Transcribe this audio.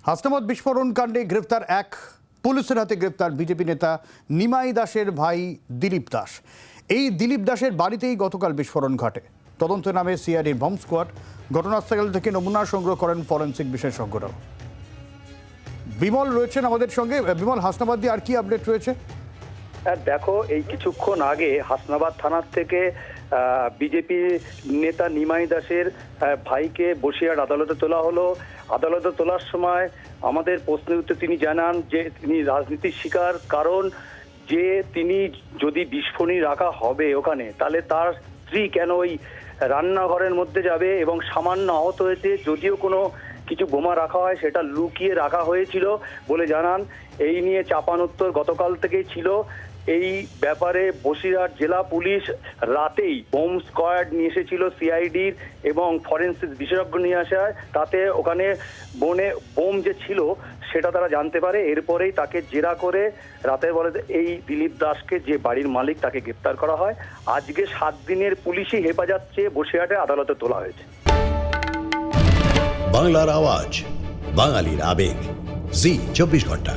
হাসনাবাদ বিস্ফোরণ কাণ্ডে গ্রেফতার এক পুলিশের হাতে গ্রেফতার বিজেপি নেতা নিমাই দাসের ভাই দিলীপ দাস। এই দিলীপ দাসের বাড়িতেই গতকাল বিস্ফোরণ ঘটে। তদন্তে নামে সিআইডির বম্ব স্কোয়াড। ঘটনাস্থল থেকে নমুনা সংগ্রহ করেন ফরেনসিক বিশেষজ্ঞরাও। বিমল রয়েছেন আমাদের সঙ্গে। বিমল, হাসনাবাদ দিয়ে আর কি আপডেট রয়েছে? দেখো, এই কিছুক্ষণ আগে হাসনাবাদ থানার থেকে বিজেপি নেতা নিমাই দাসের ভাইকে বসিরহাট আদালতে তোলা হলো। আদালতে তোলার সময় আমাদের প্রশ্নের উত্তরে তিনি জানান যে তিনি রাজনীতির শিকার, কারণ যে তিনি যদি বিস্ফোরণী রাখা হবে ওখানে, তাহলে তার স্ত্রী কেন ওই রান্নাঘরের মধ্যে যাবে, এবং সামান্য আহত হয়েছে। যদিও কোনো কিছু বোমা রাখা হয় সেটা লুকিয়ে রাখা হয়েছিল বলে জানান। এই নিয়ে চাপানোত্তর গতকাল থেকেই ছিল। এই ব্যাপারে বসিরহাট জেলা পুলিশ রাতেই বোম স্কোয়াড নিয়ে এসেছিল সিআইডির, এবং ফরেনসিক বিশেষজ্ঞ নিয়ে আসা হয়। তাতে ওখানে বোম যে ছিল সেটা তারা জানতে পারে। এরপরেই তাকে জেরা করে রাতের বেলা এই দিলীপ দাসকে, যে বাড়ির মালিক, তাকে গ্রেপ্তার করা হয়। আজকে 7 দিনের পুলিশি হেফাজত চেয়ে বসিরহাটে আদালতে তোলা হয়েছে। বাংলার আওয়াজ, বাঙালির আবেগ, জি 24 ঘন্টা।